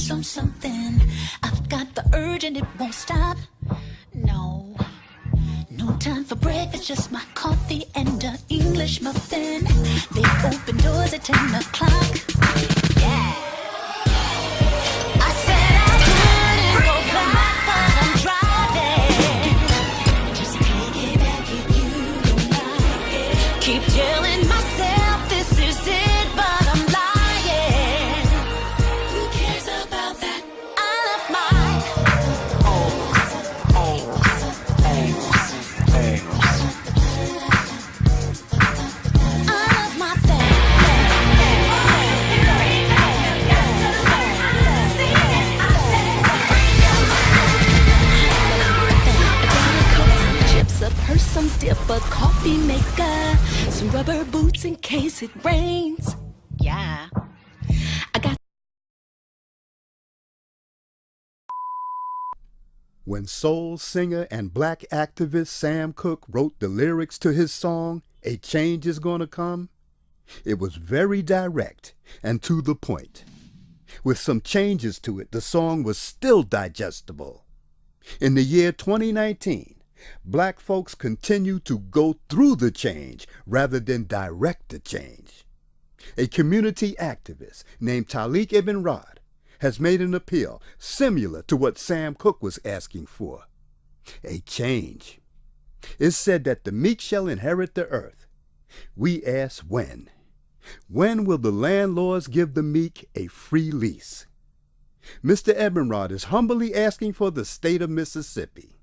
something. I've got the urge and it won't stop. No time for breakfast, just my coffee and an English muffin. They open doors at 10 o'clock. Yeah. I said I wouldn't go back, but I'm driving. Just take it back if you don't like it. Keep telling myself this is it, but I'm lying. Who cares about that? I left my some dip, a coffee maker, some rubber boots in case it rains. Yeah, I got. When soul singer and black activist Sam Cooke wrote the lyrics to his song, "A Change Is Gonna Come," it was very direct and to the point. With some changes to it, the song was still digestible. In the year 2019, black folks continue to go through the change rather than direct the change. A community activist named Taalik Ibn'rad has made an appeal similar to what Sam Cooke was asking for. A change. It's said that the meek shall inherit the earth. We ask when. When will the landlords give the meek a free lease? Mr. Ibn'rad is humbly asking for the state of Mississippi.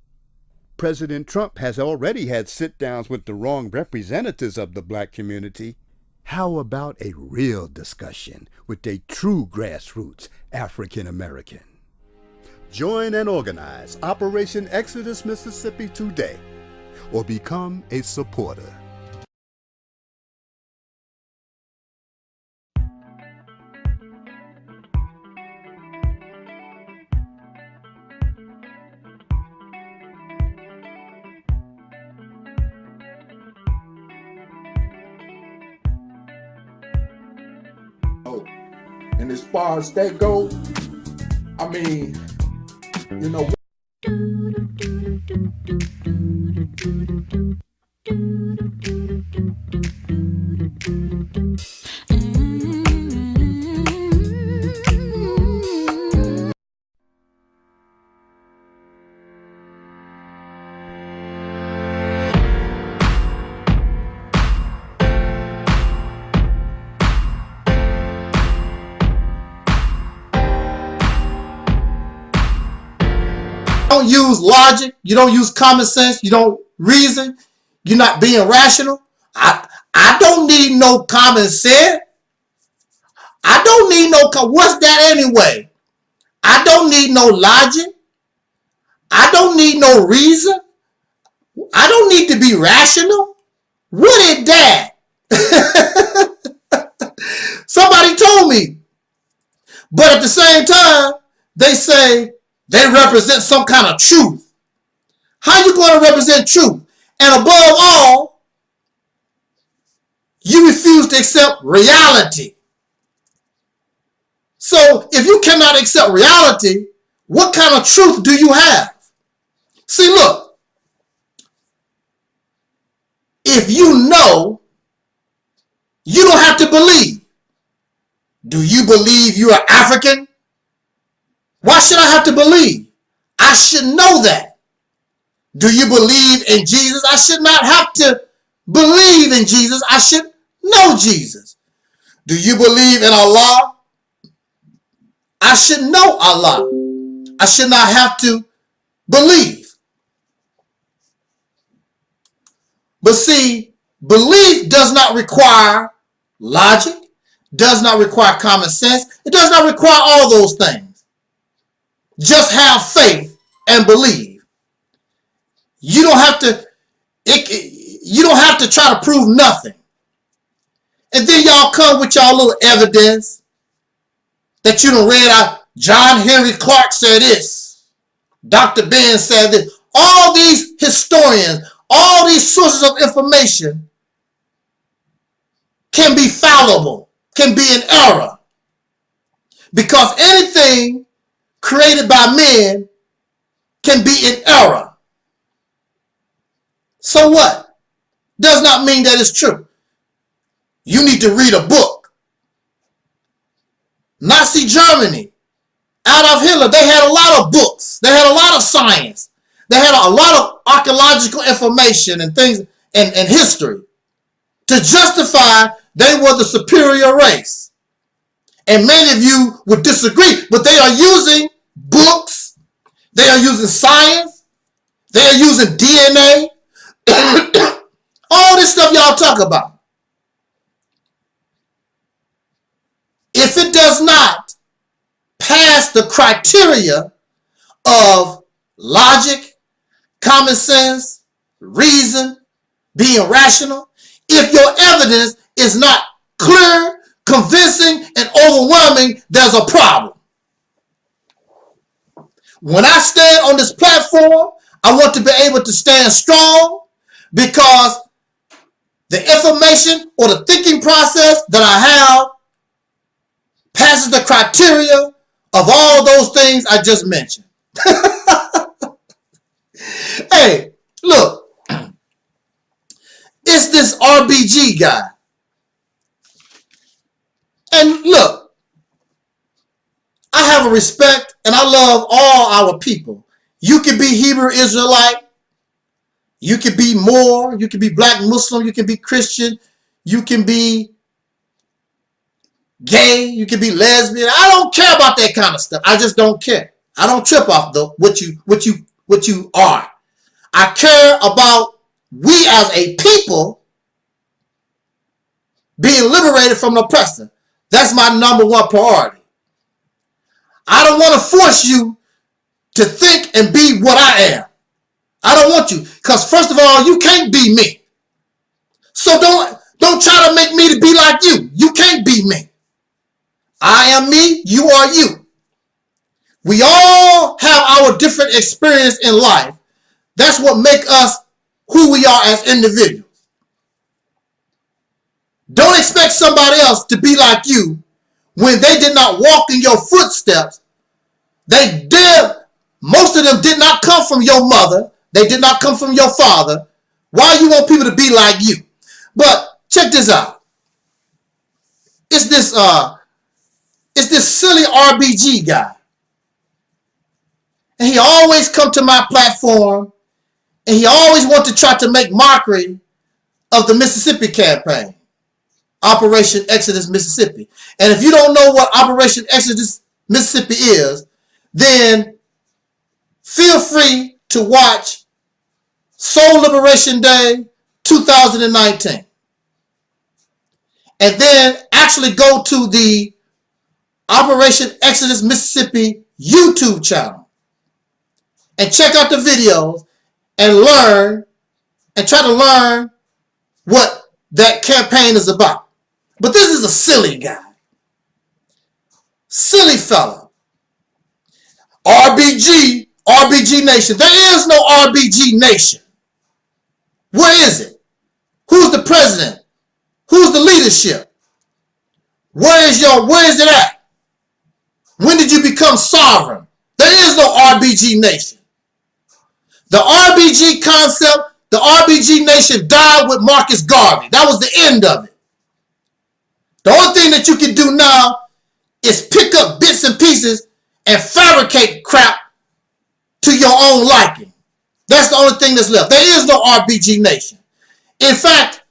President Trump has already had sit-downs with the wrong representatives of the black community. How about a real discussion with a true grassroots African American? Join and organize Operation Exodus Mississippi today, or become a supporter. And as far as that goes, I mean, you know. Don't use logic, you don't use common sense, you don't reason, you're not being rational. I don't need no common sense. I don't need no, what's that anyway? I don't need no logic. I don't need no reason. I don't need to be rational. What is that? Somebody told me. But at the same time, they say they represent some kind of truth. How you going to represent truth? And above all, you refuse to accept reality. So if you cannot accept reality, what kind of truth do you have? See, look, if you know, you don't have to believe. Do you believe you are African? Why should I have to believe? I should know that. Do you believe in Jesus? I should not have to believe in Jesus. I should know Jesus. Do you believe in Allah? I should know Allah. I should not have to believe. But see, belief does not require logic, does not require common sense. It does not require all those things. Just have faith and believe. You don't have to, you don't have to try to prove nothing. And then y'all come with y'all little evidence that you done read out. John Henry Clark said this. Dr. Ben said this. All these historians, all these sources of information can be fallible, can be in error. Because anything created by men can be in error. So what? Does not mean that it's true. You need to read a book. Nazi Germany, Adolf Hitler, they had a lot of books. They had a lot of science. They had a lot of archaeological information and things and history to justify they were the superior race. And many of you would disagree, but they are using books. They are using science. They are using DNA. All this stuff y'all talk about. If it does not pass the criteria of logic, common sense, reason, being rational, if your evidence is not clear, convincing, and overwhelming, there's a problem. When I stand on this platform, I want to be able to stand strong because the information or the thinking process that I have passes the criteria of all those things I just mentioned. Hey, look, it's this RBG guy. And look, I have a respect and I love all our people. You can be Hebrew Israelite. You can be Moor. You can be Black Muslim. You can be Christian. You can be gay. You can be lesbian. I don't care about that kind of stuff. I just don't care. I don't trip off what you are. I care about we as a people being liberated from the oppressor. That's my number one priority. I don't want to force you to think and be what I am. I don't want you, because first of all, you can't be me. So don't try to make me to be like you. You can't be me. I am me, you are you. We all have our different experience in life. That's what makes us who we are as individuals. Don't expect somebody else to be like you when they did not walk in your footsteps. Most of them did not come from your mother. They did not come from your father. Why you want people to be like you? But check this out. It's this silly RBG guy. And he always come to my platform and he always want to try to make mockery of the Mississippi campaign. Operation Exodus Mississippi. And if you don't know what Operation Exodus Mississippi is, then feel free to watch Soul Liberation Day 2019. And then actually go to the Operation Exodus Mississippi YouTube channel and check out the videos and learn and try to learn what that campaign is about. But this is a silly guy. Silly fella. RBG Nation. There is no RBG Nation. Where is it? Who's the president? Who's the leadership? Where is it at? When did you become sovereign? There is no RBG Nation. The RBG concept, the RBG Nation died with Marcus Garvey. That was the end of it. The only thing that you can do now is pick up bits and pieces and fabricate crap to your own liking. That's the only thing that's left. There is no RBG Nation. In fact,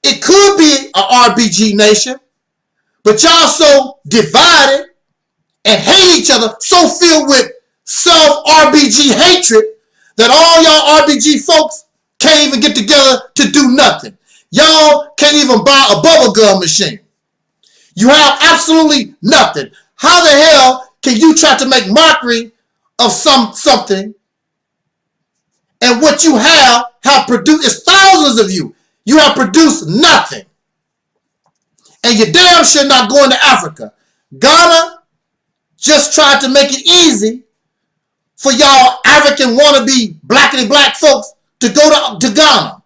it could be an RBG Nation, but y'all so divided and hate each other, so filled with self-RBG hatred that all y'all RBG folks can't even get together to do nothing. Y'all can't even buy a bubblegum machine. You have absolutely nothing. How the hell can you try to make mockery of something and what you have produced is thousands of you. You have produced nothing. And you damn sure not going to Africa. Ghana just tried to make it easy for y'all African wannabe blackity black folks to go to Ghana.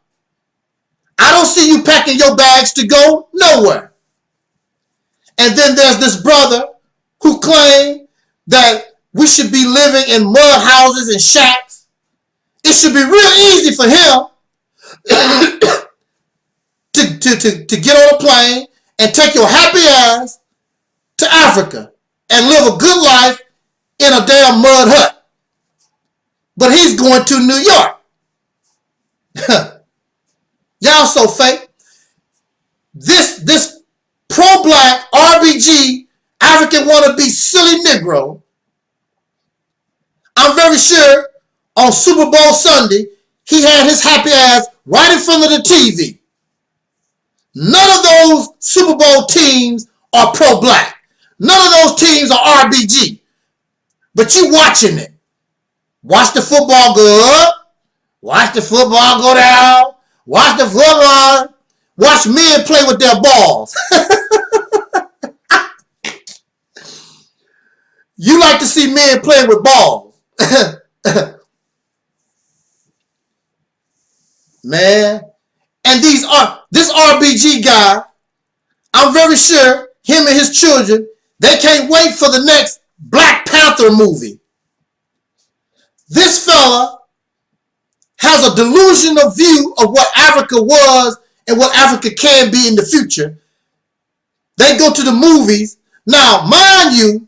I don't see you packing your bags to go nowhere. And then there's this brother who claimed that we should be living in mud houses and shacks. It should be real easy for him to get on a plane and take your happy ass to Africa and live a good life in a damn mud hut. But he's going to New York. Y'all so fake. This pro-black RBG African wannabe silly Negro, I'm very sure on Super Bowl Sunday he had his happy ass right in front of the TV. None of those Super Bowl teams are pro-black. None of those teams are RBG. But you watching it. Watch the football go up. Watch the football go down. Watch the football. Watch men play with their balls. You like to see men playing with balls. Man. And this RBG guy, I'm very sure him and his children, they can't wait for the next Black Panther movie. This fella has a delusional view of what Africa was and what Africa can be in the future. They go to the movies. Now, mind you,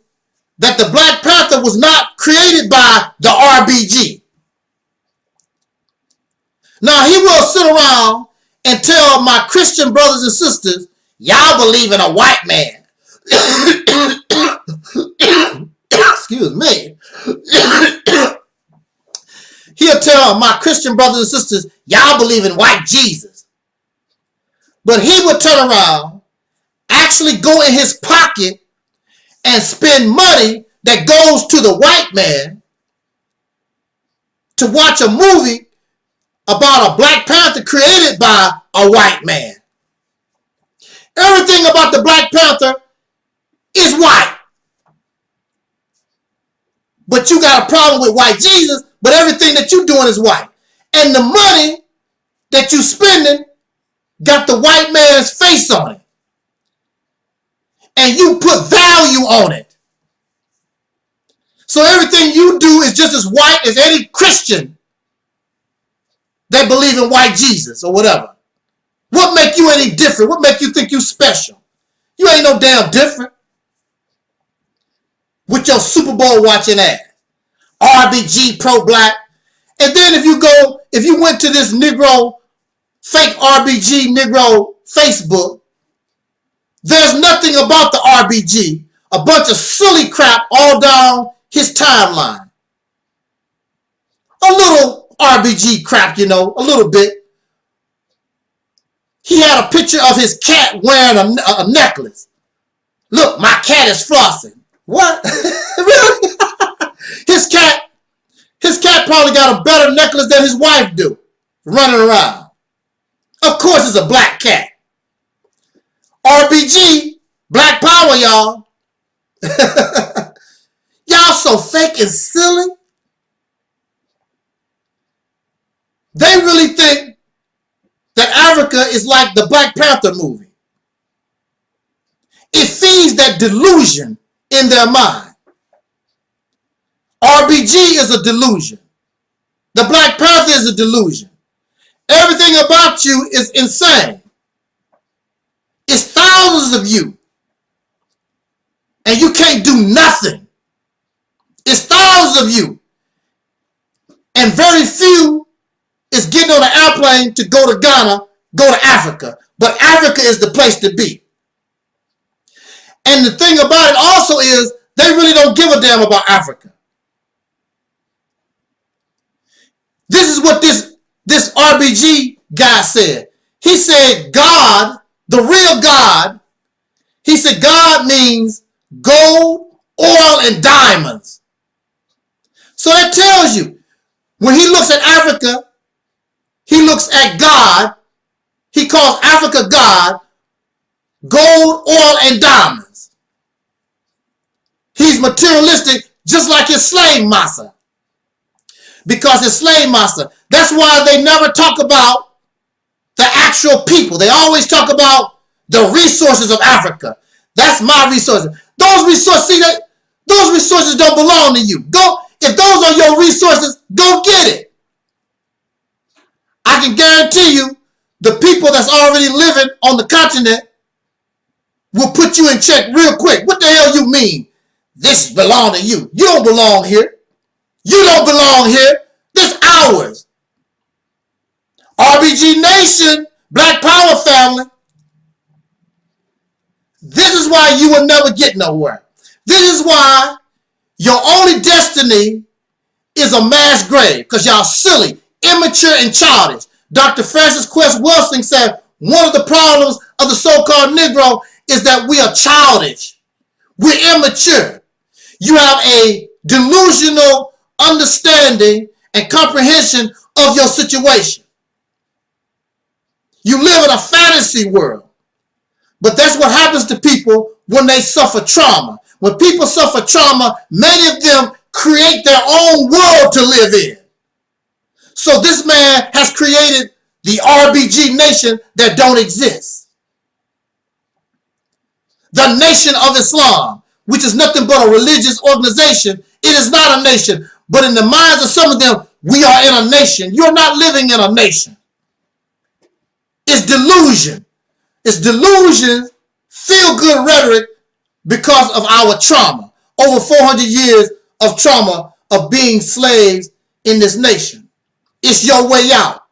that the Black Panther was not created by the RBG. Now, he will sit around and tell my Christian brothers and sisters, y'all believe in a white man. Excuse me. He'll tell my Christian brothers and sisters, y'all believe in white Jesus. But he would turn around, actually go in his pocket and spend money that goes to the white man to watch a movie about a Black Panther created by a white man. Everything about the Black Panther is white. But you got a problem with white Jesus, but everything that you're doing is white. And the money that you're spending got the white man's face on it. And you put value on it. So everything you do is just as white as any Christian that believe in white Jesus or whatever. What make you any different? What make you think you special? You ain't no damn different. With your Super Bowl watching ass. RBG pro-black. And then if you went to this Negro, fake RBG Negro Facebook, there's nothing about the RBG. A bunch of silly crap all down his timeline. A little RBG crap, you know, a little bit. He had a picture of his cat wearing a necklace. Look, my cat is flossing. What? Really? His cat probably got a better necklace than his wife do, running around. Of course it's a black cat. RBG, black power, y'all. Y'all so fake and silly. They really think that Africa is like the Black Panther movie. It feeds that delusion in their mind. RBG is a delusion. The Black Panther is a delusion. Everything about you is insane. It's thousands of you. And you can't do nothing. It's thousands of you. And very few is getting on an airplane to go to Ghana, go to Africa. But Africa is the place to be. And the thing about it also is they really don't give a damn about Africa. This is what this RBG guy said. He said God, the real God, he said God means gold, oil, and diamonds. So that tells you, when he looks at Africa, he looks at God, he calls Africa God, gold, oil, and diamonds. He's materialistic, just like his slave master. Because his slave master, that's why they never talk about the actual people. They always talk about the resources of Africa. That's my resources. Those resources, see, Those resources don't belong to you. Go, if those are your resources, go get it. I can guarantee you the people that's already living on the continent will put you in check real quick. What the hell you mean? This belongs to you. You don't belong here. You don't belong here. This ours. RBG Nation, Black Power family. This is why you will never get nowhere. This is why your only destiny is a mass grave, because y'all silly, immature, and childish. Dr. Francis Quest Wilson said one of the problems of the so-called Negro is that we are childish. We're immature. You have a delusional understanding and comprehension of your situation. You live in a fantasy world. But that's what happens to people when they suffer trauma. When people suffer trauma, many of them create their own world to live in. So this man has created the RBG nation that don't exist. The Nation of Islam, which is nothing but a religious organization. It is not a nation. But in the minds of some of them, we are in a nation. You're not living in a nation. It's delusion. It's delusion, feel-good rhetoric because of our trauma. Over 400 years of trauma of being slaves in this nation. It's your way out.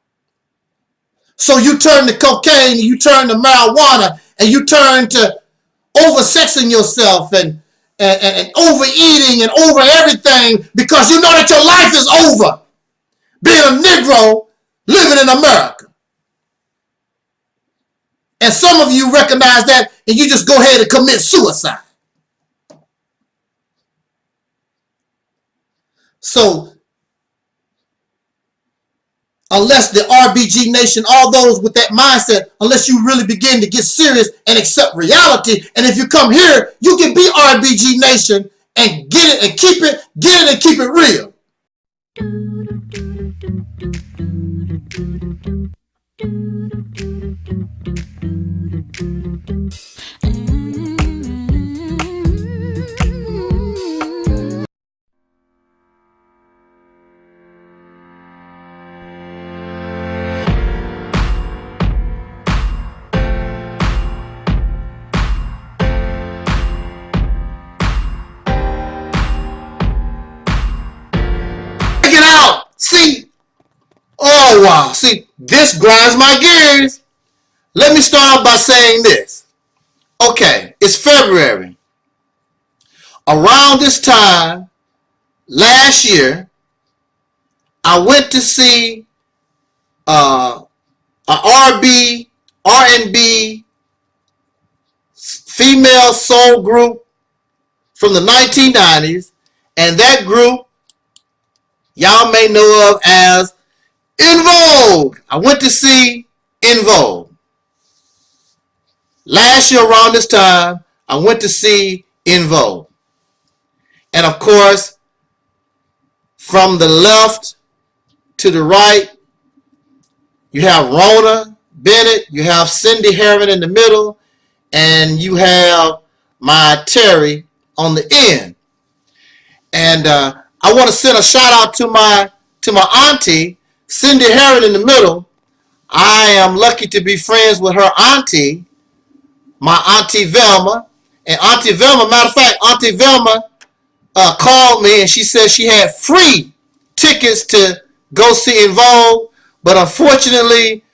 So you turn to cocaine, and you turn to marijuana, and you turn to oversexing yourself and overeating and over everything because you know that your life is over being a Negro living in America. And some of you recognize that and you just go ahead and commit suicide. So, unless the RBG nation, all those with that mindset, unless you really begin to get serious and accept reality, and if you come here, you can be RBG nation and get it and keep it, get it and keep it real. See, oh wow, see, this grinds my gears. Let me start off by saying this. Okay, it's February. Around this time, last year, I went to see a R&B female soul group from the 1990s, and that group y'all may know of as En Vogue. I went to see En Vogue. Last year around this time, I went to see En Vogue. And of course, from the left to the right, you have Rona Bennett, you have Cindy Harriman in the middle, and you have my Terry on the end. And I want to send a shout out to my auntie, Cindy Harriman in the middle. I am lucky to be friends with her auntie, my auntie Velma. And Auntie Velma, matter of fact, Auntie Velma called me and she said she had free tickets to go see En Vogue. But unfortunately,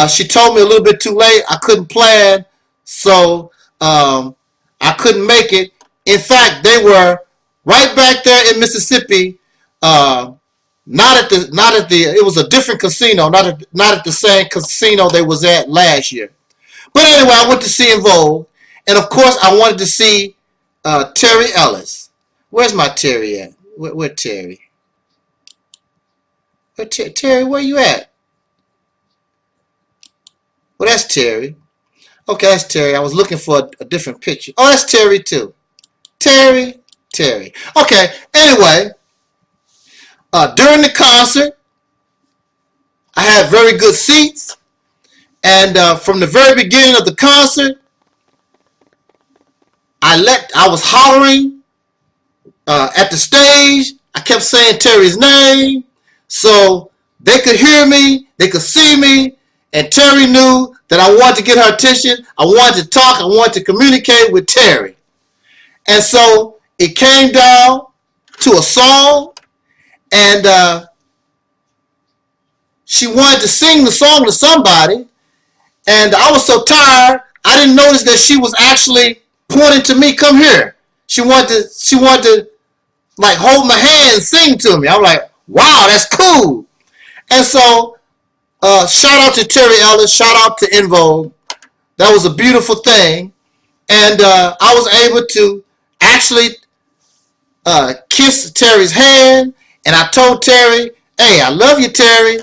she told me a little bit too late. I couldn't plan, so I couldn't make it. In fact, they were right back there in Mississippi, not at the. It was a different casino, not at the same casino they was at last year. But anyway, I went to see En Vogue, and of course, I wanted to see Terry Ellis. Where's my Terry at? Where Terry? Terry, where you at? Well, that's Terry. Okay, that's Terry. I was looking for a different picture. Oh, that's Terry too. Terry. Okay, anyway, during the concert, I had very good seats, and from the very beginning of the concert, I was hollering at the stage, I kept saying Terry's name so they could hear me, they could see me, and Terry knew that I wanted to get her attention. I wanted to talk. I wanted to communicate with Terry. And so it came down to a song, and she wanted to sing the song to somebody, and I was so tired, I didn't notice that she was actually pointing to me, come here. She wanted to like hold my hand and sing to me. I'm like, wow, that's cool. And so shout out to Terry Ellis, shout out to Invogue. That was a beautiful thing. And I was able to actually kiss Terry's hand, and I told Terry, hey, I love you, Terry.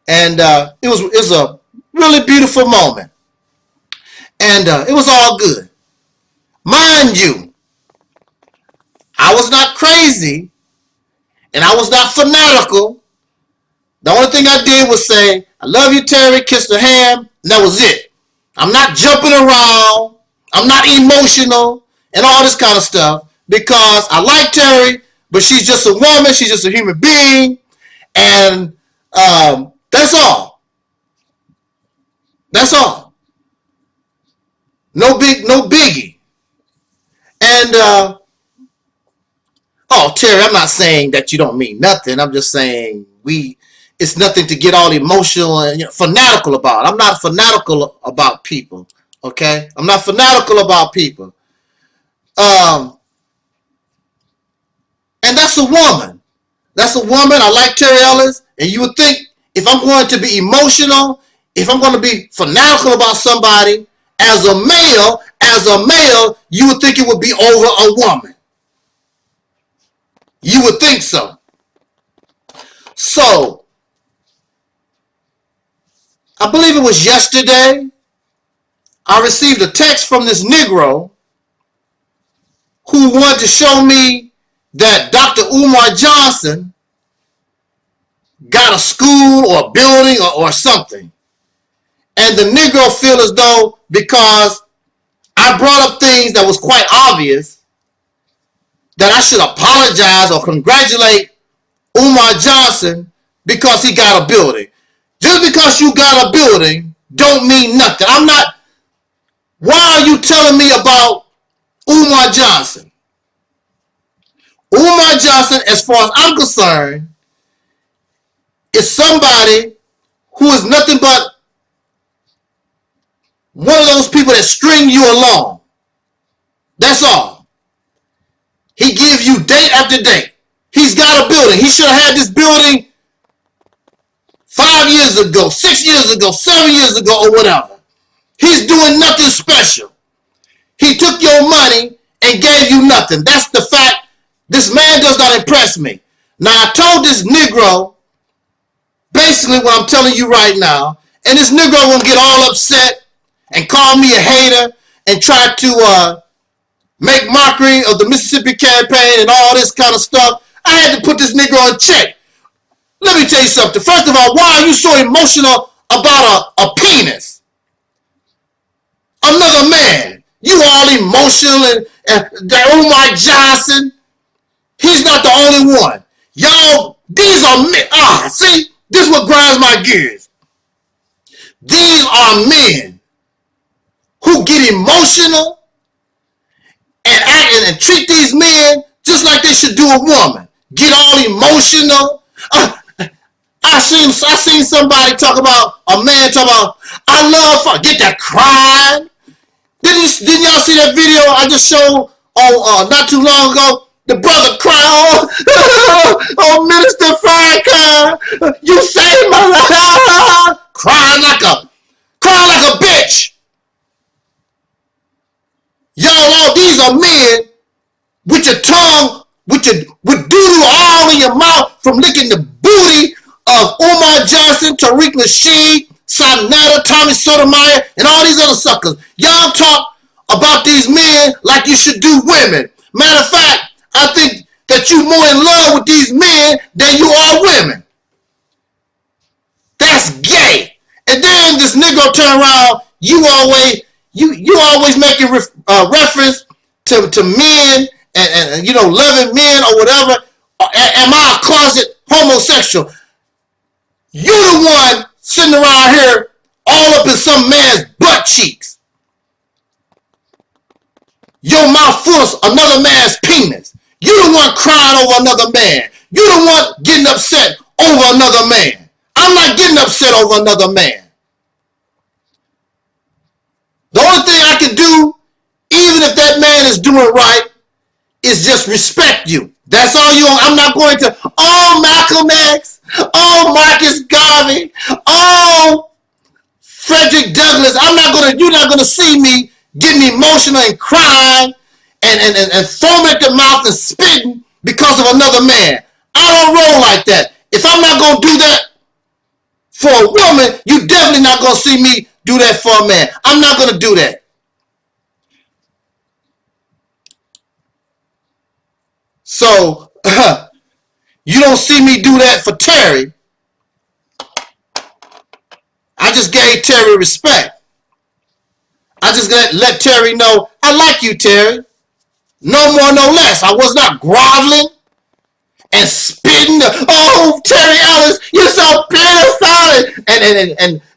And it was a really beautiful moment. And it was all good. Mind you, I was not crazy, and I was not fanatical. The only thing I did was say, I love you, Terry, kiss the hand, and that was it. I'm not jumping around. I'm not emotional and all this kind of stuff because I like Terry, but she's just a woman. She's just a human being. And that's all. That's all. No biggie. And, oh, Terry, I'm not saying that you don't mean nothing. I'm just saying it's nothing to get all emotional and fanatical about. I'm not fanatical about people, okay? I'm not fanatical about people. And that's a woman. That's a woman. I like Terry Ellis. And you would think if I'm going to be emotional, if I'm going to be fanatical about somebody, as a male, you would think it would be over a woman. You would think so. So, I believe it was yesterday, I received a text from this Negro who wanted to show me that Dr. Umar Johnson got a school or a building or something. And the Negro feel as though because I brought up things that was quite obvious that I should apologize or congratulate Umar Johnson because he got a building. Just because you got a building don't mean nothing. I'm not. Why are you telling me about Umar Johnson? Umar Johnson, as far as I'm concerned, is somebody who is nothing but one of those people that string you along. That's all. He gives you date after date. He's got a building. He should have had this building 5 years ago, 6 years ago, 7 years ago, or whatever. He's doing nothing special. He took your money and gave you nothing. That's the fact. This man does not impress me. Now, I told this Negro basically what I'm telling you right now, and this Negro won't get all upset and call me a hater and try to make mockery of the Mississippi campaign and all this kind of stuff. I had to put this Negro in check. Let me tell you something. First of all, why are you so emotional about a penis? Another man. You all emotional and Umar Johnson. He's not the only one. Y'all, these are men. See, this is what grinds my gears. These are men who get emotional and act and treat these men just like they should do a woman. Get all emotional. I seen somebody talk about a man talk about I love her. Get that crying. Didn't y'all see that video I just showed on not too long ago? The brother crying, oh Minister Farrakhan, you saved my life. Crying like a bitch. Y'all, these are men with your tongue, with doo-doo all in your mouth from licking the booty of Umar Johnson, Tariq Nasheed, Sonata, Tommy Sotomayor, and all these other suckers. Y'all talk about these men like you should do women. Matter of fact, I think that you're more in love with these men than you are women. That's gay. And then this Negro turn around, you always making reference to men and you know, loving men or whatever, am I a closet homosexual? You the one sitting around here all up in some man's butt cheeks. Your mouth full of another man's penis. You the one crying over another man. You the one getting upset over another man. I'm not getting upset over another man. The only thing I can do, even if that man is doing right, is just respect you. That's all you. I'm not going to, oh, Malcolm X, oh, Marcus Garvey, oh, Frederick Douglass. You're not going to see me getting emotional and crying and foaming at the mouth and spitting because of another man. I don't roll like that. If I'm not going to do that for a woman, you definitely not going to see me do that for a man. I'm not going to do that. So, you don't see me do that for Terry. I just gave Terry respect. I just let Terry know, I like you, Terry. No more, no less. I was not groveling and spitting. Oh, Terry Ellis, you're so beautiful.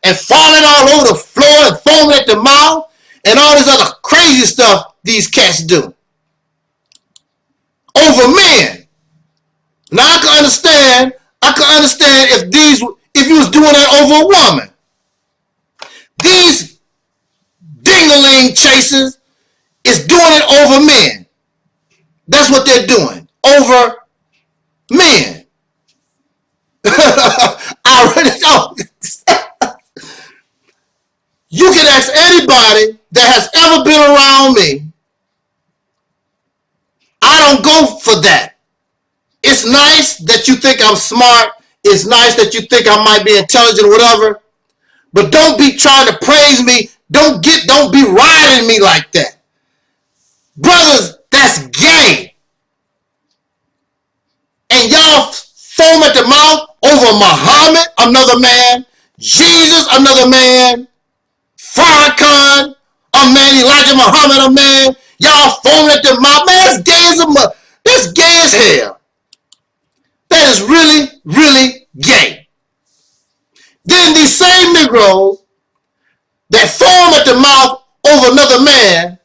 And falling all over the floor and foaming at the mouth and all this other crazy stuff these cats do. Over men. Now I can understand if you was doing that over a woman. These ding-a-ling chasers is doing it over men. That's what they're doing. Over men. I already know. You can ask anybody that has ever been around me. I don't go for that. It's nice that you think I'm smart. It's nice that you think I might be intelligent or whatever. But don't be trying to praise me. Don't be riding me like that. Brothers, that's gay. And y'all foam at the mouth over Muhammad, another man. Jesus, another man. Farrakhan, a man. Elijah Muhammad, a man. Y'all foaming at the mouth. Man, that's gay as hell. That is really, really gay. Then these same Negroes that foam at the mouth over another man,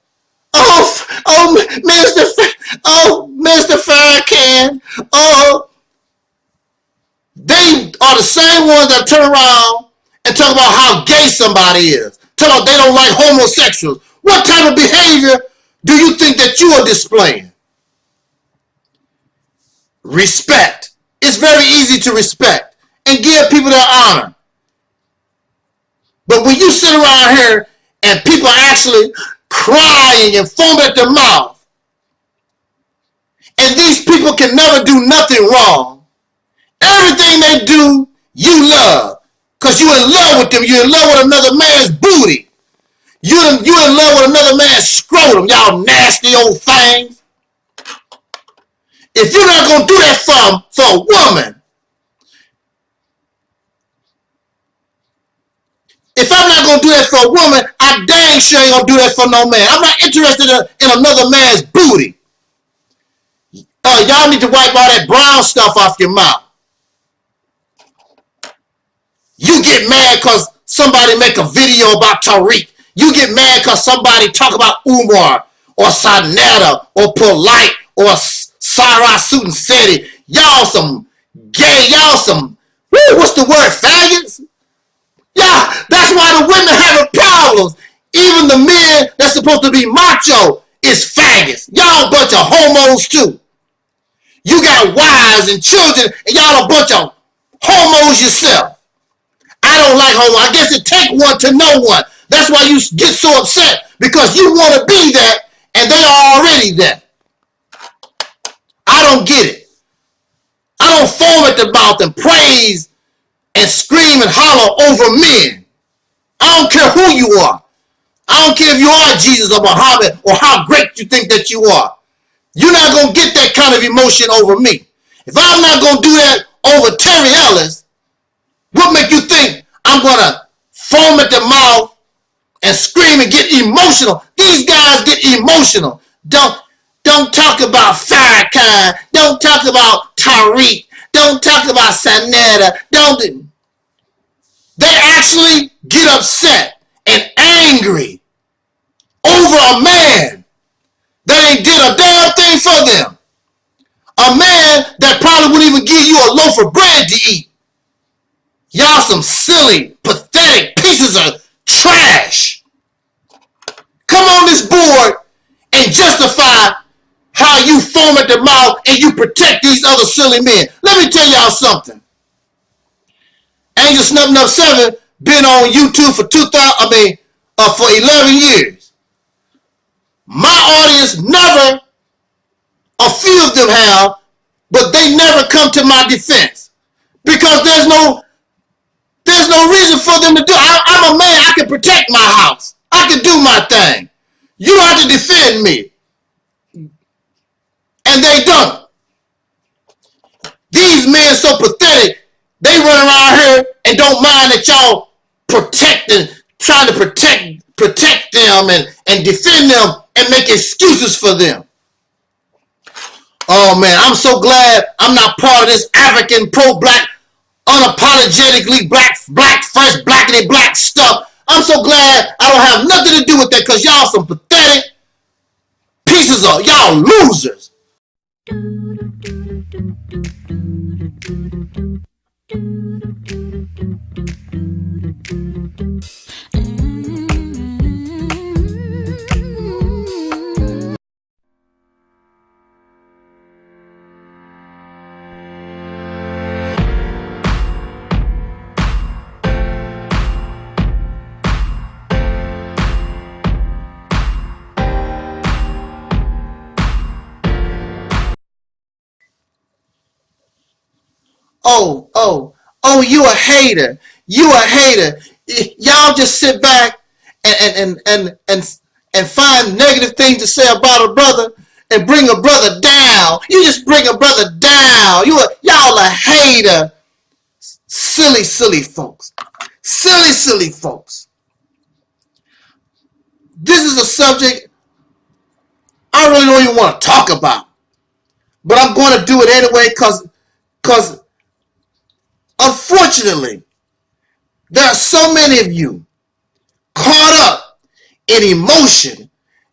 Mr. Farrakhan, they are the same ones that turn around and talk about how gay somebody is. Tell them they don't like homosexuals. What type of behavior do you think that you are displaying? Respect. It's very easy to respect and give people their honor. But when you sit around here and people are actually crying and foaming at the mouth, and these people can never do nothing wrong, everything they do, you love. Because you're in love with them. You're in love with another man's booty. You're in love with another man's scrotum, y'all nasty old things. If you're not going to do that for a woman, if I'm not going to do that for a woman, I dang sure ain't going to do that for no man. I'm not interested in another man's booty. Y'all need to wipe all that brown stuff off your mouth. You get mad because somebody make a video about Taalik. You get mad because somebody talk about Umar or Sanetta or Polite or Sarah Sutin Seti. Y'all some gay, y'all some, what's the word, faggots? Yeah, that's why the women having problems. Even the men that's supposed to be macho is faggots. Y'all a bunch of homos too. You got wives and children and y'all a bunch of homos yourself. I don't like homo. I guess it take one to know one. That's why you get so upset, because you want to be that and they are already that. I don't get it. I don't foam at the mouth and praise and scream and holler over men. I don't care who you are. I don't care if you are Jesus or Muhammad or how great you think that you are. You're not going to get that kind of emotion over me. If I'm not going to do that over Terry Ellis, what make you think I'm going to foam at the mouth and scream and get emotional? These guys get emotional. Don't talk about Farrakhan. Don't talk about Taalik. Don't talk about Sanetta. They actually get upset and angry over a man that ain't did a damn thing for them. A man that probably wouldn't even give you a loaf of bread to eat. Y'all some silly, pathetic pieces of trash. Come on this board and justify how you foam at the mouth and you protect these other silly men. Let me tell y'all something. Angel Snuffing Up 7 been on YouTube for 11 years. My audience never, a few of them have, but they never come to my defense because there's no reason for them to do. I'm a man. I can protect my house. I can do my thing. You don't have to defend me. And they don't. These men so pathetic. They run around here and don't mind that y'all trying to protect them and defend them and make excuses for them. Oh man, I'm so glad I'm not part of this African pro-black, unapologetically black first, blackity black stuff. I'm so glad I don't have nothing to do with that because y'all some pathetic pieces of y'all losers. Oh, you a hater. You a hater. Y'all just sit back and find negative things to say about a brother and bring a brother down. You just bring a brother down. Y'all a hater. Silly folks. Silly folks. This is a subject I really don't even want to talk about. But I'm going to do it anyway because unfortunately, there are so many of you caught up in emotion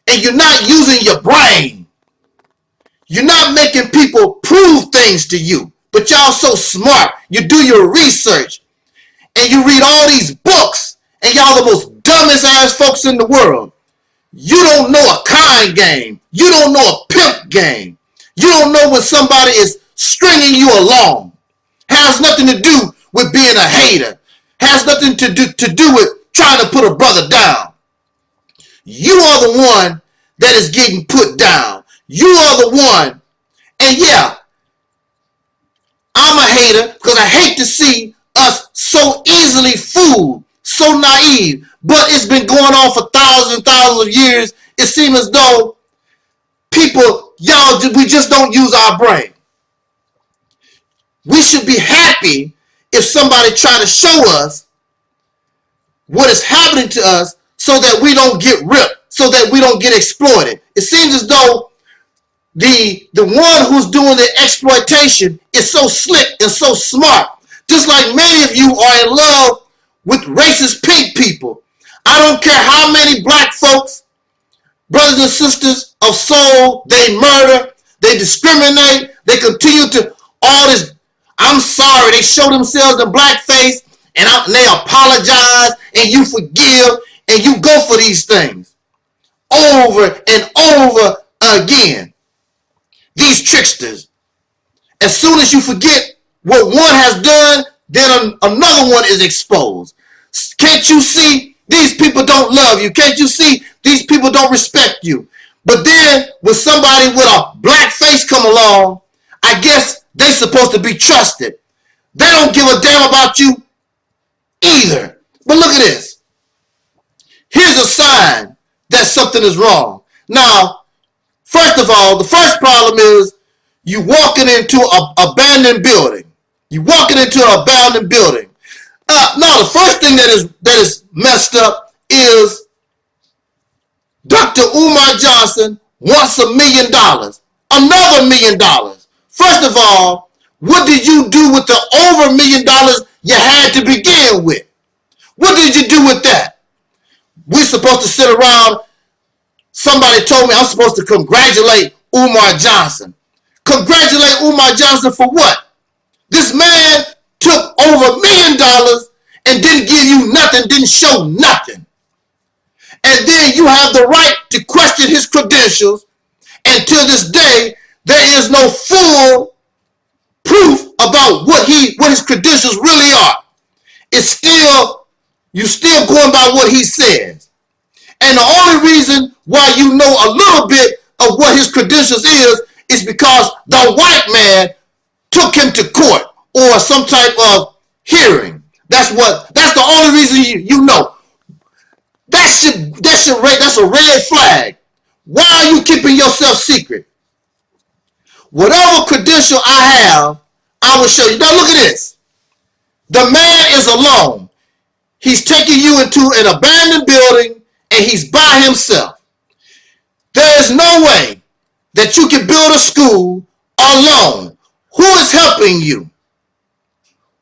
and you're not using your brain. You're not making people prove things to you, but y'all so smart. You do your research and you read all these books and y'all the most dumbest ass folks in the world. You don't know a kind game. You don't know a pimp game. You don't know when somebody is stringing you along. Has nothing to do with being a hater. Has nothing to do with trying to put a brother down. You are the one that is getting put down. You are the one. And yeah, I'm a hater because I hate to see us so easily fooled, so naive. But it's been going on for thousands and thousands of years. It seems as though people, we just don't use our brain. We should be happy if somebody try to show us what is happening to us so that we don't get ripped, so that we don't get exploited. It seems as though the one who's doing the exploitation is so slick and so smart. Just like many of you are in love with racist pink people. I don't care how many black folks, brothers and sisters of soul, they murder, they discriminate, they continue to all this. I'm sorry, they show themselves in blackface and they apologize and you forgive and you go for these things over and over again. These tricksters. As soon as you forget what one has done, then another one is exposed. Can't you see these people don't love you? Can't you see these people don't respect you? But then when somebody with a black face come along, I guess they're supposed to be trusted. They don't give a damn about you either. But look at this. Here's a sign that something is wrong. Now, first of all, the first problem is you walking into an abandoned building. You walking into an abandoned building. Now, the first thing that is messed up is Dr. Umar Johnson wants $1 million, another $1 million. First of all, what did you do with the over $1 million you had to begin with? What did you do with that? We're supposed to sit around. Somebody told me I'm supposed to congratulate Umar Johnson. Congratulate Umar Johnson for what? This man took over $1 million and didn't give you nothing, didn't show nothing. And then you have the right to question his credentials. And to this day, there is no full proof about what his credentials really are. It's still, you're still going by what he says. And the only reason why you know a little bit of what his credentials is because the white man took him to court or some type of hearing. That's the only reason you know. That's a red flag. Why are you keeping yourself secret? Whatever credential I have, I will show you. Now look at this. The man is alone. He's taking you into an abandoned building and he's by himself. There is no way that you can build a school alone. Who is helping you?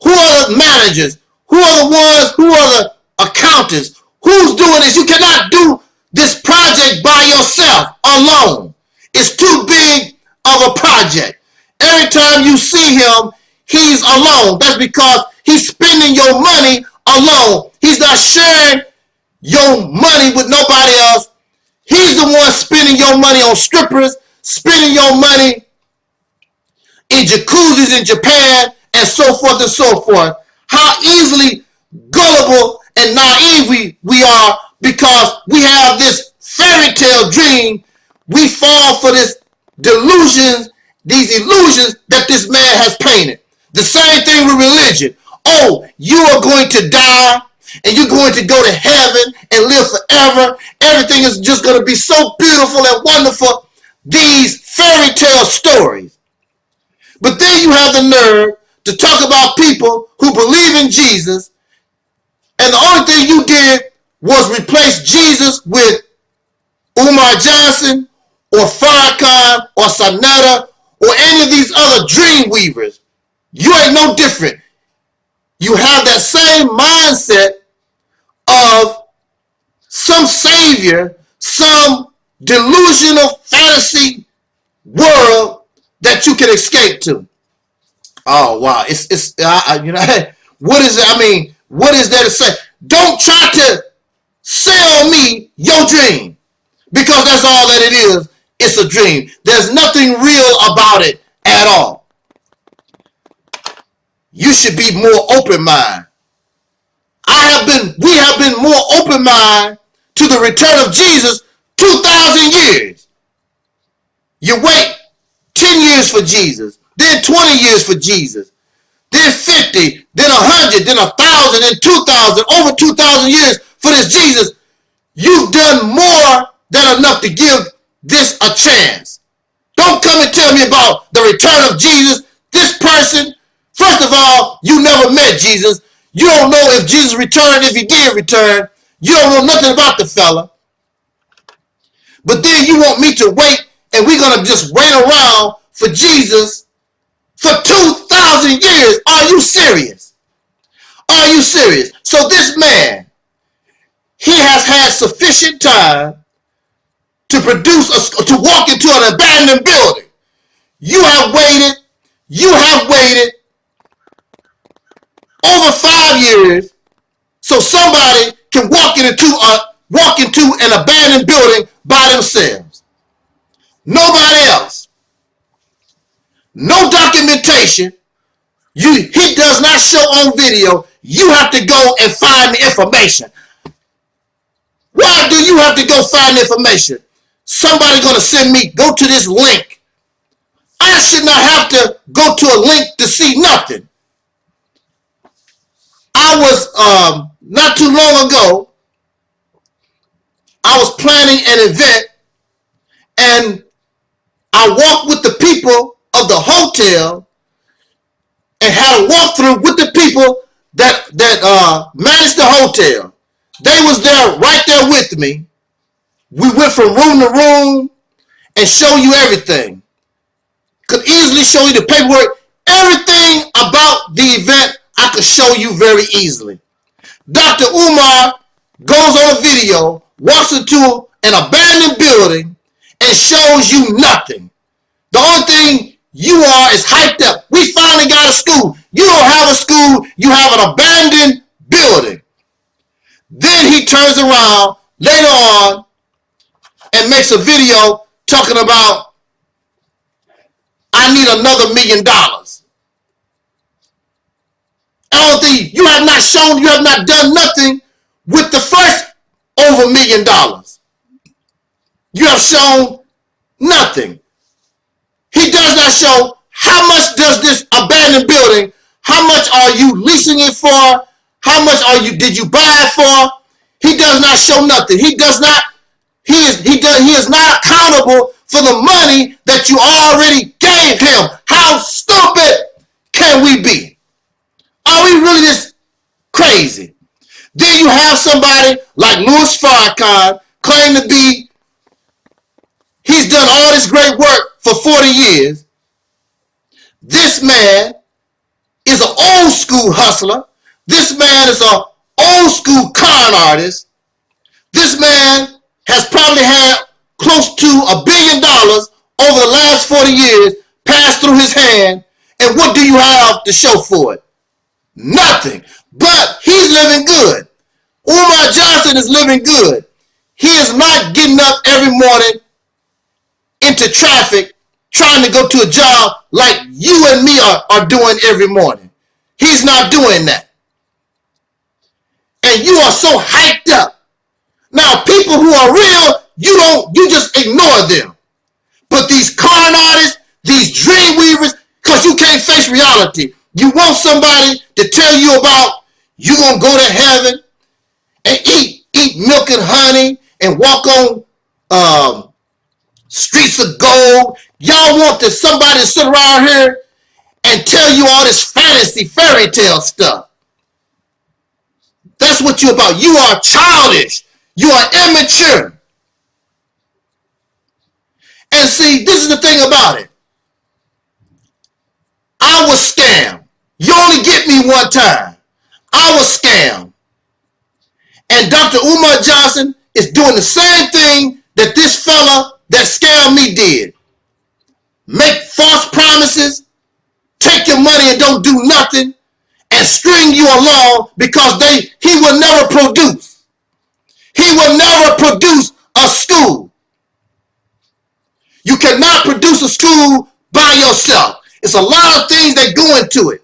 Who are the managers? Who are the ones? Who are the accountants? Who's doing this? You cannot do this project by yourself alone. It's too big of a project. Every time you see him, he's alone. That's because he's spending your money alone. He's not sharing your money with nobody else. He's the one spending your money on strippers, spending your money in jacuzzis in Japan, and so forth and so forth. How easily gullible and naive we are because we have this fairy tale dream. We fall for this delusions, these illusions that this man has painted. The same thing with religion. Oh, you are going to die and you're going to go to heaven and live forever. Everything is just going to be so beautiful and wonderful. These fairy tale stories. But then you have the nerve to talk about people who believe in Jesus, and the only thing you did was replace Jesus with Umar Johnson or Farrakhan or Sanetta or any of these other dream weavers. You ain't no different. You have that same mindset of some savior, some delusional fantasy world that you can escape to. Oh wow, it's you know, what is it? I mean, what is there to say? Don't try to sell me your dream, because that's all that it is. It's a dream. There's nothing real about it at all. You should be more open-minded. We have been more open-minded to the return of Jesus 2,000 years. You wait 10 years for Jesus, then 20 years for Jesus, then 50, then 100, then 1,000, then 2,000, over 2,000 years for this Jesus. You've done more than enough to give this a chance. Don't come and tell me about the return of Jesus. This person, first of all, you never met Jesus. You don't know if Jesus returned, if he did return. You don't know nothing about the fella. But then you want me to wait, and we're going to just wait around for Jesus for 2,000 years. Are you serious? Are you serious? So this man, he has had sufficient time to to walk into an abandoned building. You have waited over 5 years so somebody can walk into an abandoned building by themselves. Nobody else. No documentation. He does not show on video. You have to go and find the information. Why do you have to go find the information? Somebody going to send me, go to this link. I should not have to go to a link to see nothing. I was, not too long ago, I was planning an event, and I walked with the people of the hotel and had a walkthrough with the people that managed the hotel. They was there right there with me. We went from room to room, and show you everything. Could easily show you the paperwork. Everything about the event I could show you very easily. Dr. Umar goes on a video, walks into an abandoned building, and shows you nothing. The only thing you are is hyped up. We finally got a school. You don't have a school. You have an abandoned building. Then he turns around later on and makes a video talking about, I need another $1 million. I don't think you have not shown, you have not done nothing with the first over $1 million. You have shown nothing. He does not show how much does this abandoned building, how much are you leasing it for, how much did you buy it for. He does not show nothing. He does not, he is not accountable for the money that you already gave him. How stupid can we be? Are we really this crazy? Then you have somebody like Farrakhan claim to be, he's done all this great work for 40 years. This man is an old school hustler. This man is an old school con artist. This man has probably had close to $1 billion over the last 40 years passed through his hand. And what do you have to show for it? Nothing. But he's living good. Umar Johnson is living good. He is not getting up every morning into traffic trying to go to a job like you and me are doing every morning. He's not doing that. And you are so hyped up. Now, people who are real, you just ignore them. But these con artists, these dream weavers, because you can't face reality. You want somebody to tell you about you gonna go to heaven and eat milk and honey and walk on streets of gold. Y'all want somebody to sit around here and tell you all this fantasy fairy tale stuff. That's what you're about. You are childish. You are immature. And see, this is the thing about it. I was scammed. You only get me one time. I was scammed. And Dr. Umar Johnson is doing the same thing that this fella that scammed me did. Make false promises, take your money and don't do nothing, and string you along because he will never produce. He will never produce a school. You cannot produce a school by yourself. It's a lot of things that go into it.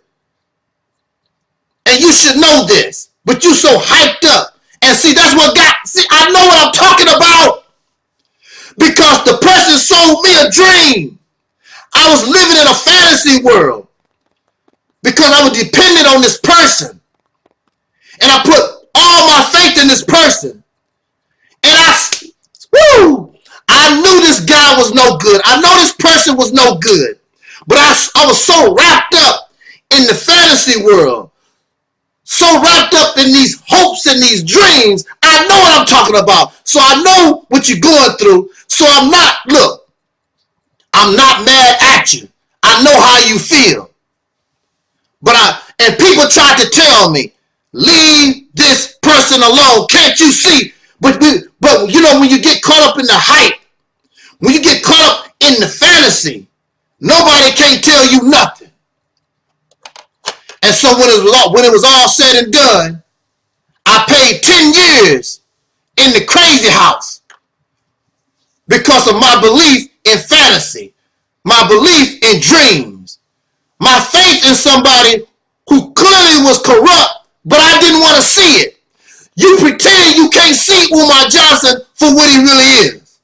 And you should know this. But you so hyped up. And see, that's what I know what I'm talking about. Because the person sold me a dream. I was living in a fantasy world. Because I was dependent on this person. And I put all my faith in this person. And I knew this guy was no good. I know this person was no good. But I was so wrapped up in the fantasy world. So wrapped up in these hopes and these dreams. I know what I'm talking about. So I know what you're going through. So I'm not mad at you. I know how you feel. And people tried to tell me, leave this person alone. Can't you see? But you know, when you get caught up in the hype, when you get caught up in the fantasy, nobody can tell you nothing. And so when it was all said and done, I paid 10 years in the crazy house because of my belief in fantasy, my belief in dreams, my faith in somebody who clearly was corrupt, but I didn't want to see it. You pretend you can't see Umar Johnson for what he really is.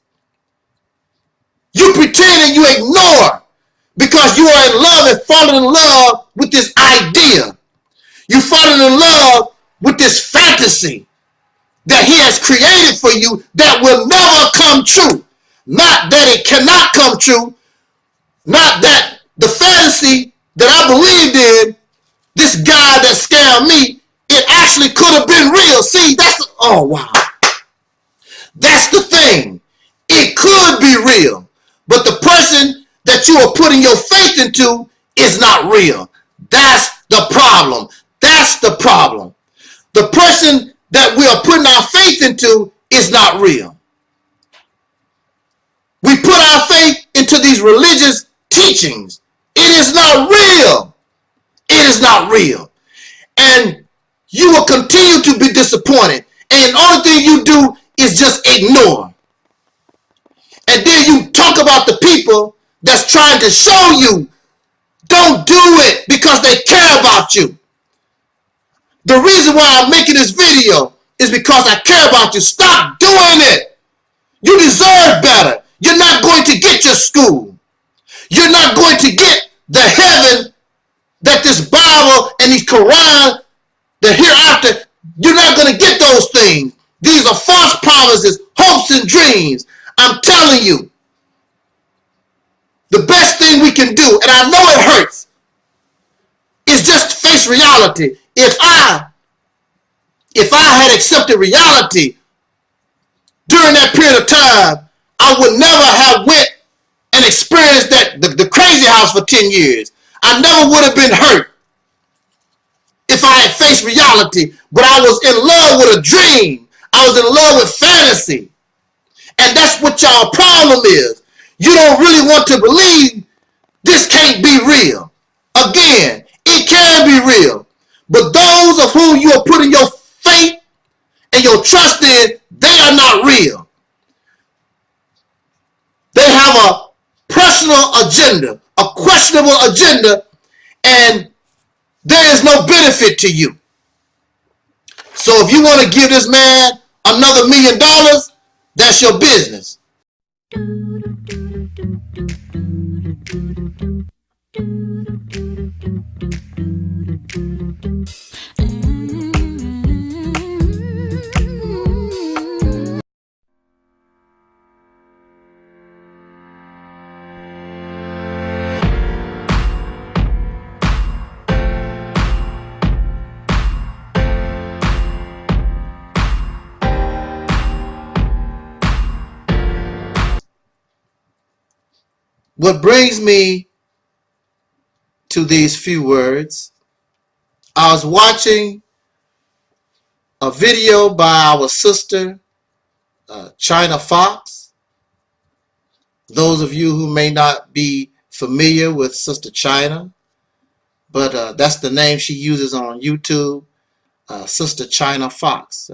You pretend and you ignore because you are in love and falling in love with this idea. You're falling in love with this fantasy that he has created for you that will never come true. Not that it cannot come true. Not that the fantasy that I believed in, this guy that scammed me, it actually could have been real. See, oh wow. That's the thing. It could be real. but the person that you are putting your faith into is not real. That's the problem. That's the problem. The person that we are putting our faith into is not real. We put our faith into these religious teachings. It is not real. It is not real. And you will continue to be disappointed. And the only thing you do is just ignore. And then you talk about the people that's trying to show you don't do it because they care about you. The reason why I'm making this video is because I care about you. Stop doing it. You deserve better. You're not going to get your school. You're not going to get the heaven that this Bible and these Quran, the hereafter, you're not going to get those things. These are false promises, hopes and dreams. I'm telling you, the best thing we can do, and I know it hurts, is just face reality. If I had accepted reality during that period of time, I would never have went and experienced the crazy house for 10 years. I never would have been hurt if I had faced reality. But I was in love with a dream. I was in love with fantasy. And that's what y'all problem is. You don't really want to believe this can't be real. Again, it can be real. But those of whom you are putting your faith and your trust in, they are not real. They have a personal agenda, a questionable agenda, and there is no benefit to you. So if you want to give this man another $1 million, that's your business. What brings me to these few words, I was watching a video by our sister, China Fox. Those of you who may not be familiar with Sister China, but that's the name she uses on YouTube, Sister China Fox.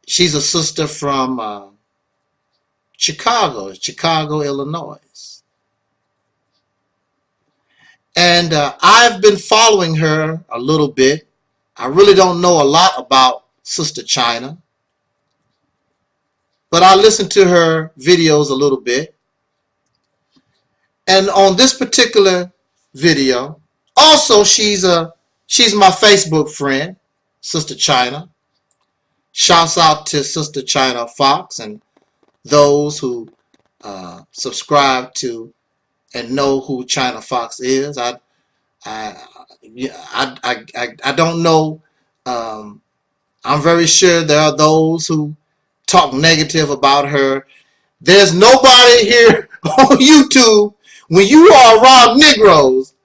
She's a sister from Chicago, Illinois. And I've been following her a little bit. I really don't know a lot about Sister China, but I listen to her videos a little bit. And on this particular video, also she's my Facebook friend, Sister China. Shouts out to Sister China Fox and those who subscribe to and know who China Fox is. I don't know. I'm very sure there are those who talk negative about her. There's nobody here on YouTube when you are around Negroes,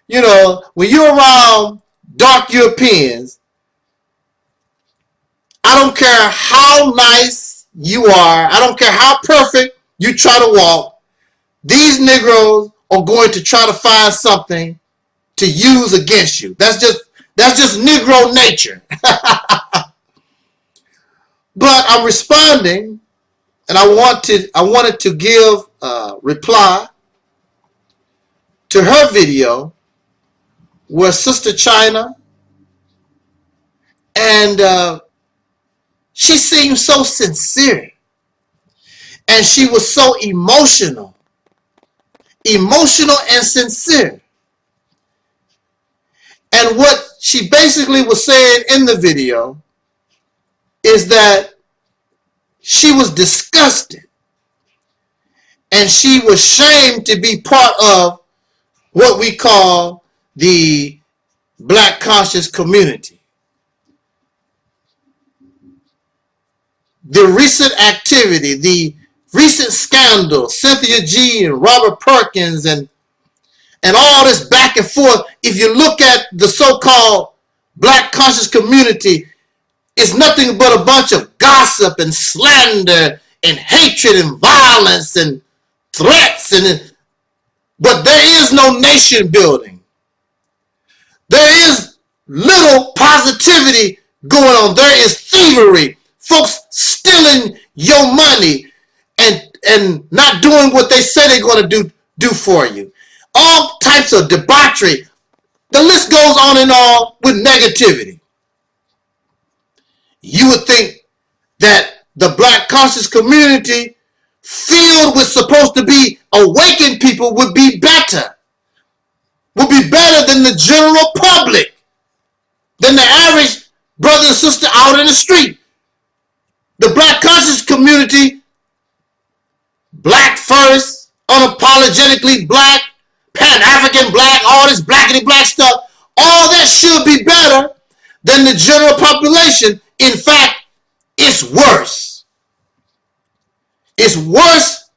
you know, when you're around dark Europeans. I don't care how nice you are. I don't care how perfect you try to walk. These Negroes are going to try to find something to use against you. That's just Negro nature. But I'm responding, and I wanted to give a reply to her video where Sister China, and she seemed so sincere, and she was so emotional and sincere. And what she basically was saying in the video is that she was disgusted and she was shamed to be part of what we call the Black conscious community. The recent activity, the recent scandals, Cynthia G and Robert Perkins and all this back and forth, if you look at the so-called black conscious community, it's nothing but a bunch of gossip and slander and hatred and violence and threats. But there is no nation building. There is little positivity going on. There is thievery. Folks stealing your money and not doing what they say they're going to do for you. All types of debauchery. The list goes on and on with negativity. You would think that the black conscious community filled with supposed to be awakened people would be better. Would be better than the general public. Than the average brother and sister out in the street. The black conscious community, black first, unapologetically black, Pan-African black, all this blackity black stuff, all that should be better than the general population. In fact, it's worse. It's worse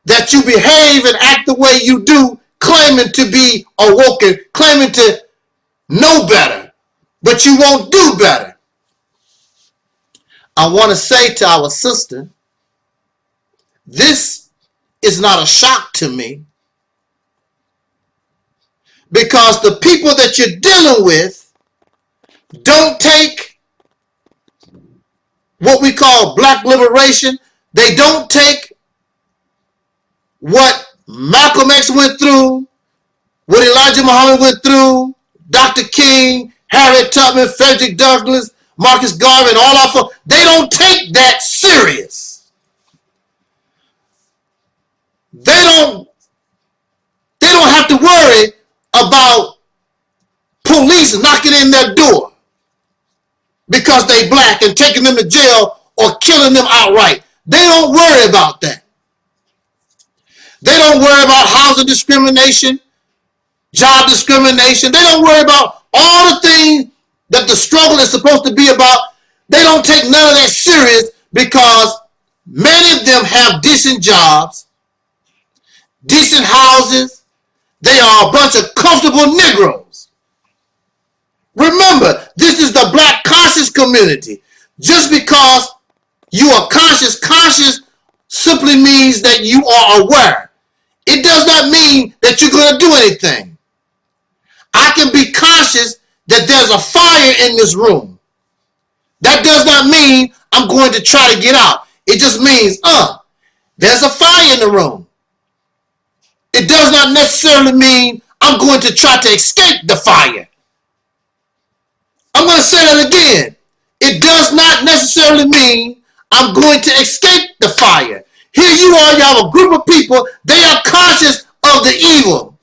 that you behave and act the way you do, claiming to be awoken, claiming to know better, but you won't do better. I want to say to our sister, this is not a shock to me, because the people that you're dealing with don't take what we call black liberation. They don't take what Malcolm X went through, what Elijah Muhammad went through, Dr. King, Harriet Tubman, Frederick Douglass, Marcus Garvey, and all our folks. They don't take that serious. They don't have to worry about police knocking in their door because they black and taking them to jail or killing them outright. They don't worry about that. They don't worry about housing discrimination, job discrimination. They don't worry about all the things that the struggle is supposed to be about. They don't take none of that serious because many of them have decent jobs, decent houses. They are a bunch of comfortable Negroes. Remember, this is the black conscious community. Just because you are conscious simply means that you are aware. It does not mean that you're going to do anything. I can be conscious that there's a fire in this room. That does not mean I'm going to try to get out. It just means, there's a fire in the room. It does not necessarily mean I'm going to try to escape the fire. I'm going to say that again. It does not necessarily mean I'm going to escape the fire. Here you are, you have a group of people, they are conscious of the evil.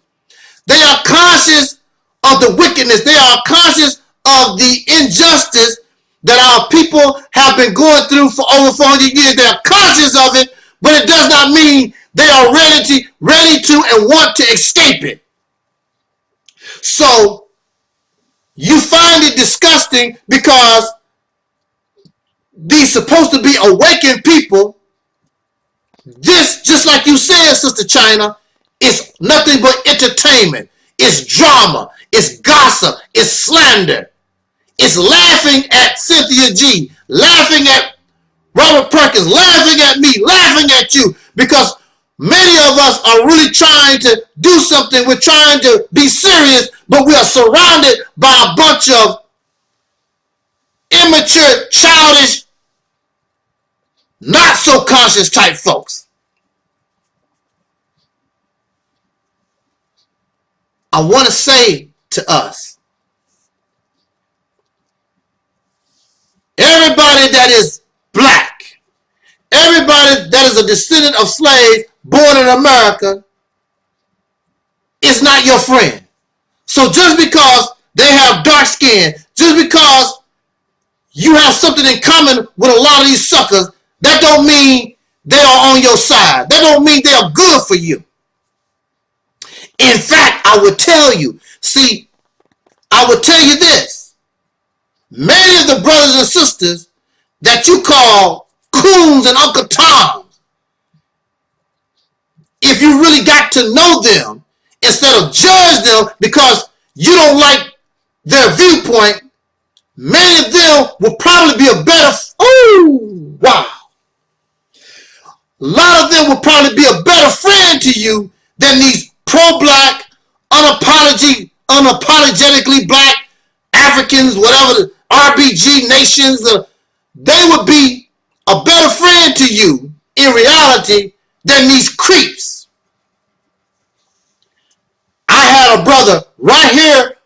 They are conscious of the wickedness. They are conscious of the injustice that our people have been going through for over 400 years. They are conscious of it, but it does not mean they are ready to and want to escape it. So you find it disgusting because these supposed to be awakened people, this, just like you said, Sister China, is nothing but entertainment. It's drama. It's gossip. It's slander. It's laughing at Cynthia G, laughing at Robert Perkins, laughing at me, laughing at you, because many of us are really trying to do something. We're trying to be serious, but we are surrounded by a bunch of immature, childish, not so conscious type folks. I want to say to us, everybody that is black, everybody that is a descendant of slaves born in America is not your friend. So just because they have dark skin, just because you have something in common with a lot of these suckers, that don't mean they are on your side. That don't mean they are good for you. In fact, I would tell you, I would tell you this. Many of the brothers and sisters that you call coons and Uncle Toms, if you really got to know them instead of judge them because you don't like their viewpoint, many of them will probably be a better, oh, wow. A lot of them will probably be a better friend to you than these pro-black, unapologetically black Africans, whatever, the RBG nations. They would be a better friend to you in reality than these creeps. I had a brother right here,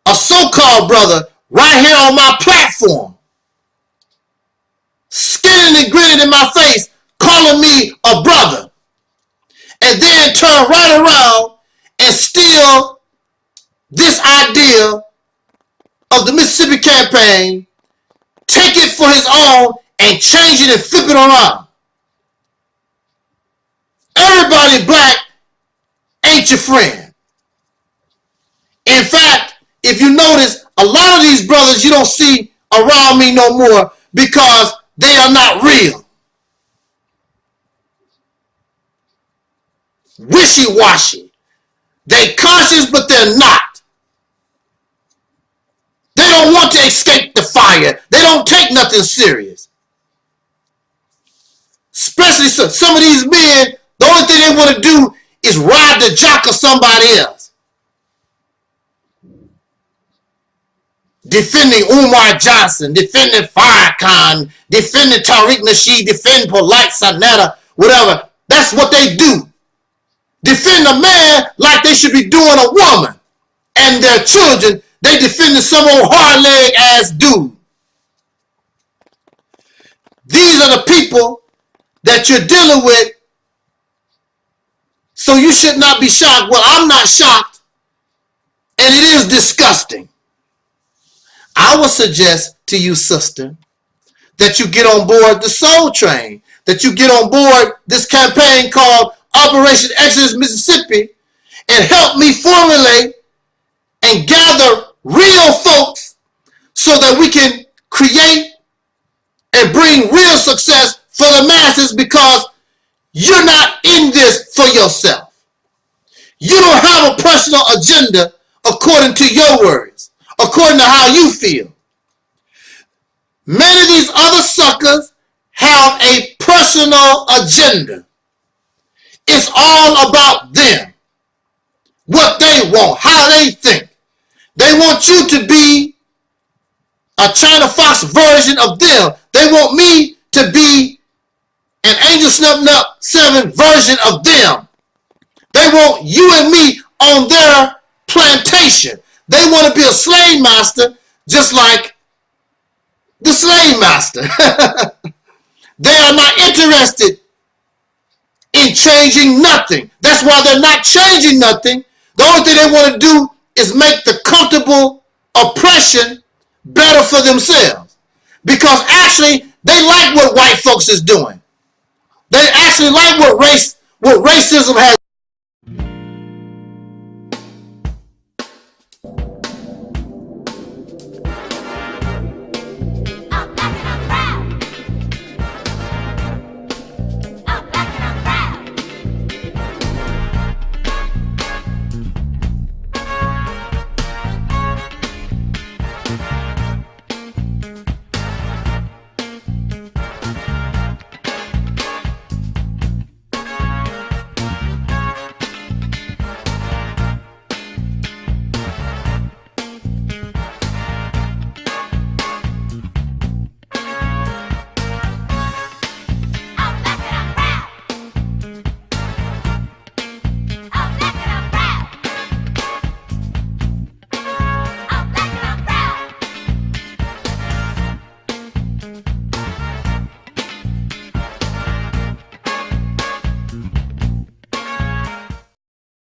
a so-called brother right here on my platform, skinning and grinning in my face, calling me a brother, and then turn right around and steal this idea of the Mississippi campaign, take it for his own, and change it and flip it around. Everybody black ain't your friend. In fact, if you notice, a lot of these brothers you don't see around me no more because they are not real. Wishy-washy. They conscious, but they're not. They don't want to escape the fire. They don't take nothing serious. Especially some of these men, the only thing they want to do is ride the jock of somebody else. Defending Umar Johnson, defending Farrakhan, defending Tariq Nasheed, defending Polite Sanetta, whatever. That's what they do. Defend a man like they should be doing a woman. And their children, they defending some old hard-leg ass dude. These are the people that you're dealing with. So you should not be shocked. Well, I'm not shocked. And it is disgusting. I would suggest to you, sister, that you get on board the Soul Train, that you get on board this campaign called Operation Exodus Mississippi, and help me formulate and gather real folks so that we can create and bring real success for the masses, because you're not in this for yourself. You don't have a personal agenda according to your words, according to how you feel. Many of these other suckers have a personal agenda. It's all about them, what they want, how they think. They want you to be a China Fox version of them. They want me to be an Angel Snub Nut 7 version of them. They want you and me on their plantation. They want to be a slave master just like the slave master. They are not interested in changing nothing. That's why they're not changing nothing. The only thing they want to do is make the comfortable oppression better for themselves. Because actually, they like what white folks is doing. They actually like what racism has